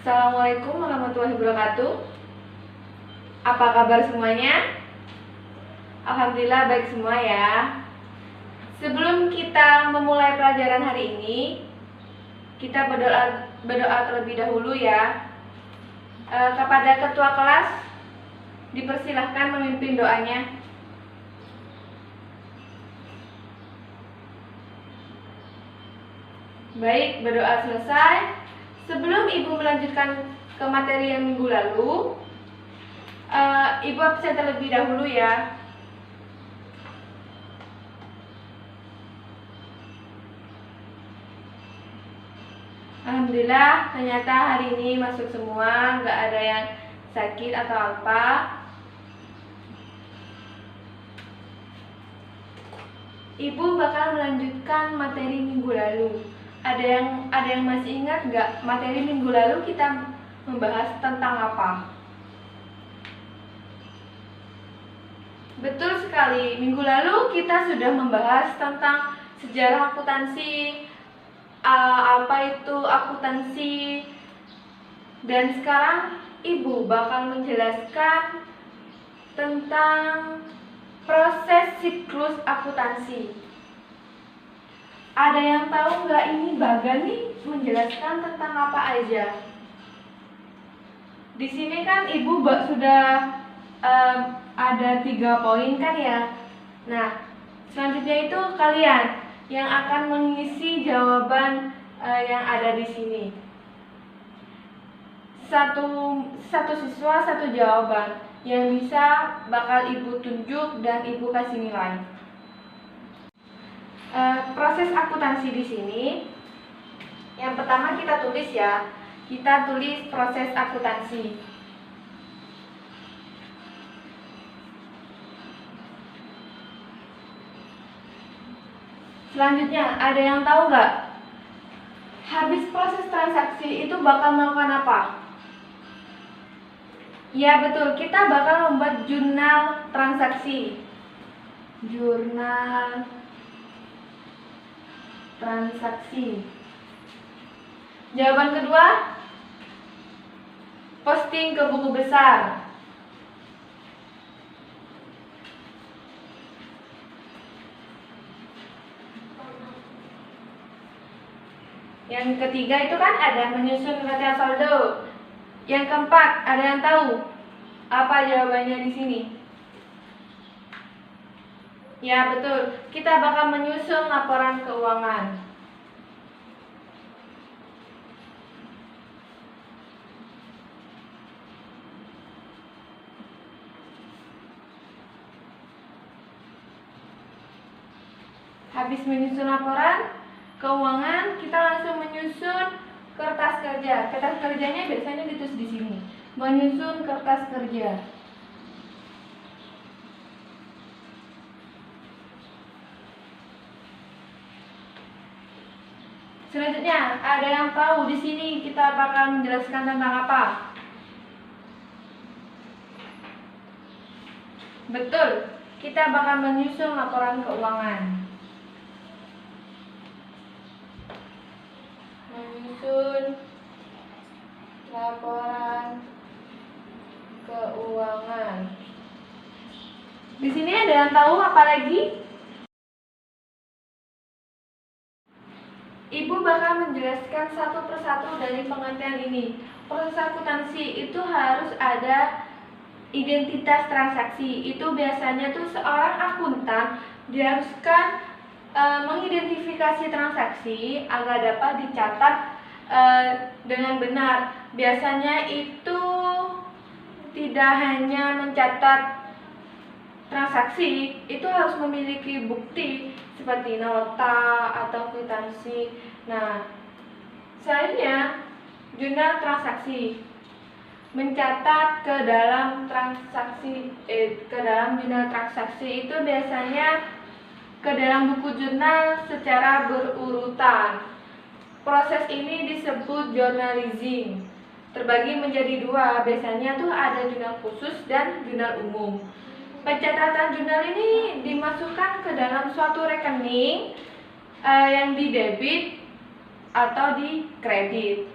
Assalamualaikum warahmatullahi wabarakatuh. Apa kabar semuanya? Alhamdulillah baik semua ya. Sebelum kita memulai pelajaran hari ini, kita berdoa terlebih dahulu ya. Kepada ketua kelas dipersilahkan memimpin doanya. Baik, berdoa selesai. Sebelum Ibu melanjutkan ke materi yang minggu lalu, Ibu absen terlebih dahulu ya. Alhamdulillah, ternyata hari ini masuk semua, nggak ada yang sakit atau apa. Ibu bakal melanjutkan materi minggu lalu. Ada yang masih ingat nggak materi minggu lalu kita membahas tentang apa? Betul sekali, minggu lalu kita sudah membahas tentang sejarah akuntansi, apa itu akuntansi, dan sekarang Ibu bakal menjelaskan tentang proses siklus akuntansi. Ada yang tahu nggak ini Baga nih menjelaskan tentang apa aja? Di sini kan Ibu sudah ada 3 poin kan ya. Nah, selanjutnya itu kalian yang akan mengisi jawaban yang ada di sini. Satu siswa satu jawaban yang bisa bakal Ibu tunjuk dan Ibu kasih nilai. Proses akuntansi di sini, yang pertama kita tulis ya, kita tulis proses akuntansi. Selanjutnya, ada yang tahu nggak? Habis proses transaksi itu bakal melakukan apa? Ya betul, kita bakal membuat jurnal transaksi. Jurnal transaksi. Jawaban kedua, posting ke buku besar. Yang ketiga itu kan ada menyusun neraca saldo. Yang keempat, ada yang tahu apa jawabannya di sini? Ya betul, kita bakal menyusun laporan keuangan. Habis menyusun laporan keuangan, kita langsung menyusun kertas kerja. Kertas kerjanya biasanya ditulis di sini. Menyusun kertas kerja. Selanjutnya, ada yang tahu di sini kita bakal menjelaskan tentang apa? Betul, kita bakal menyusun laporan keuangan. Menyusun laporan keuangan. Di sini ada yang tahu apa lagi? Ibu bakal menjelaskan satu persatu dari pengertian ini. Proses akuntansi itu harus ada identitas transaksi. Itu biasanya tuh seorang akuntan diharuskan mengidentifikasi transaksi agar dapat dicatat dengan benar. Biasanya itu tidak hanya mencatat transaksi, itu harus memiliki bukti seperti nota atau kwitansi. Nah, selanjutnya jurnal transaksi, mencatat ke dalam jurnal transaksi itu biasanya ke dalam buku jurnal secara berurutan. Proses ini disebut journalism. Terbagi menjadi 2, biasanya tuh ada jurnal khusus dan jurnal umum. Pencatatan jurnal ini dimasukkan ke dalam suatu rekening yang di debit atau di kredit.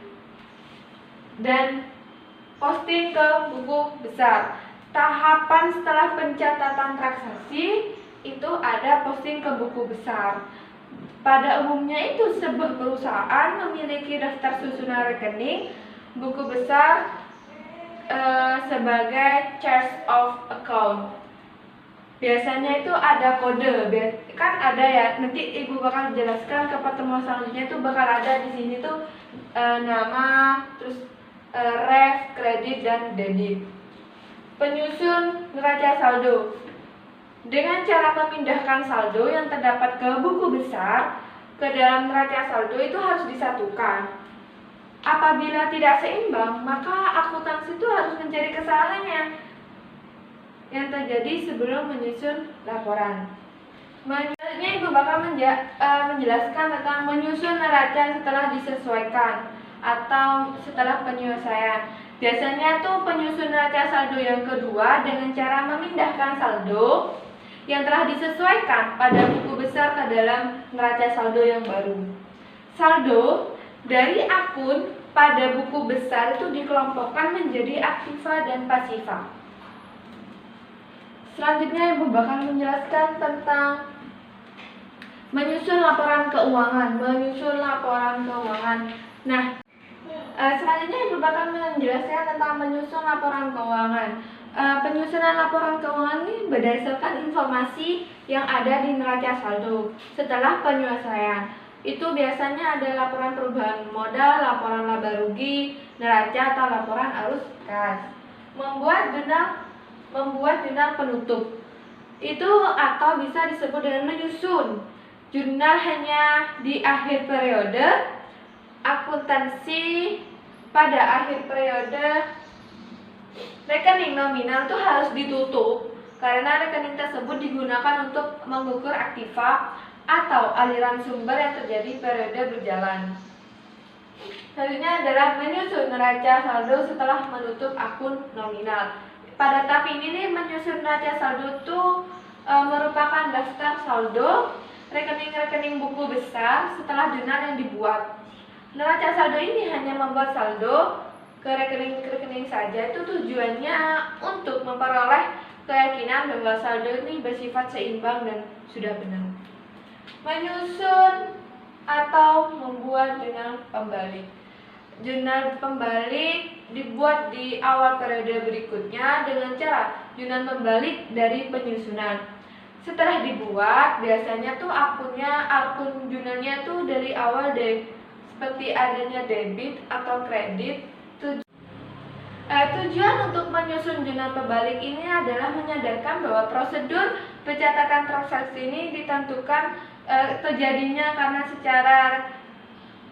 dan posting ke buku besar. Tahapan setelah pencatatan transaksi itu ada posting ke buku besar. Pada umumnya itu sebuah perusahaan memiliki daftar susunan rekening buku besar sebagai charge of account. Biasanya itu ada kode, kan ada ya. Nanti ibu bakal jelaskan ke pertemuan selanjutnya itu bakal ada di sini tuh nama, terus ref, kredit dan debit. Penyusun neraca saldo. Dengan cara memindahkan saldo yang terdapat ke buku besar ke dalam neraca saldo itu harus disatukan. Apabila tidak seimbang, maka akuntansi itu harus mencari kesalahannya yang terjadi sebelum menyusun laporan. Selanjutnya ibu bakal menjelaskan tentang menyusun neraca setelah disesuaikan atau setelah penyelesaian. Biasanya tuh penyusun neraca saldo yang kedua dengan cara memindahkan saldo yang telah disesuaikan pada buku besar ke dalam neraca saldo yang baru. Saldo dari akun pada buku besar itu dikelompokkan menjadi aktiva dan pasiva. Selanjutnya ibu bakal menjelaskan tentang menyusun laporan keuangan. Nah, selanjutnya ibu bakal menjelaskan tentang menyusun laporan keuangan. Penyusunan laporan keuangan ini berdasarkan informasi yang ada di neraca saldo setelah penyelesaian. Itu biasanya ada laporan perubahan modal, laporan laba rugi, neraca atau laporan arus kas. Membuat jurnal penutup. Itu atau bisa disebut dengan menyusun jurnal hanya di akhir periode akuntansi. Pada akhir periode rekening nominal itu harus ditutup karena rekening tersebut digunakan untuk mengukur aktiva atau aliran sumber yang terjadi periode berjalan. Selanjutnya adalah menyusun neraca saldo setelah menutup akun nominal. Pada tahap ini nih, menyusun neraca saldo itu merupakan daftar saldo rekening-rekening buku besar setelah jurnal yang dibuat. Neraca saldo ini hanya membuat saldo ke rekening-rekening saja. Itu tujuannya untuk memperoleh keyakinan bahwa saldo ini bersifat seimbang dan sudah benar. Menyusun atau membuat jurnal pembalik. Jurnal pembalik dibuat di awal periode berikutnya dengan cara jurnal pembalik dari penyusunan. Setelah dibuat, biasanya tuh akun jurnalnya tuh dari awal seperti adanya debit atau kredit. Tujuan untuk menyusun jurnal pembalik ini adalah menyadarkan bahwa prosedur pencatatan transaksi ini ditentukan terjadinya karena secara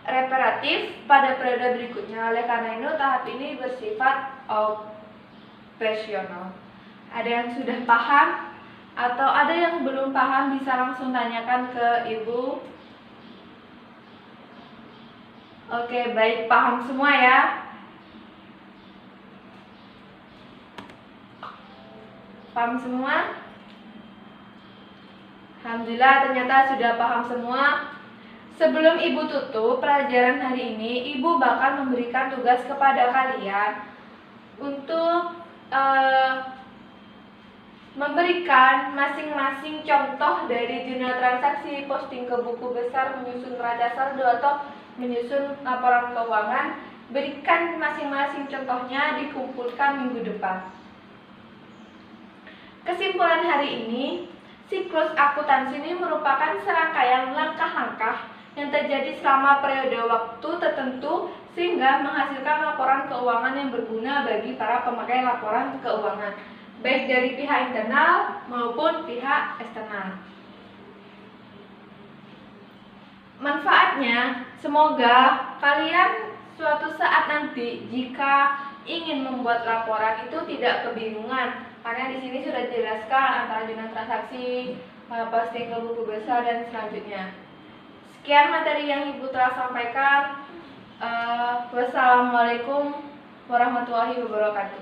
reparatif pada periode berikutnya. Oleh karena itu tahap ini bersifat operasional. Ada yang sudah paham atau ada yang belum paham bisa langsung tanyakan ke ibu. Oke, baik, paham semua ya. Paham semua? Alhamdulillah, ternyata sudah paham semua. Sebelum ibu tutup pelajaran hari ini, ibu bakal memberikan tugas kepada kalian untuk memberikan masing-masing contoh dari jurnal transaksi, posting ke buku besar, menyusun neraca saldo atau menyusun laporan keuangan. Berikan masing-masing contohnya, dikumpulkan minggu depan. Kesimpulan hari ini, siklus akuntansi ini merupakan serangkaian langkah-langkah yang terjadi selama periode waktu tertentu sehingga menghasilkan laporan keuangan yang berguna bagi para pemakai laporan keuangan, baik dari pihak internal maupun pihak eksternal. Manfaatnya, semoga kalian suatu saat nanti jika ingin membuat laporan itu tidak kebingungan, karena di sini sudah dijelaskan antara jurnal transaksi, posting ke buku besar dan selanjutnya. Sekian materi yang ibu telah sampaikan. Wassalamualaikum warahmatullahi wabarakatuh.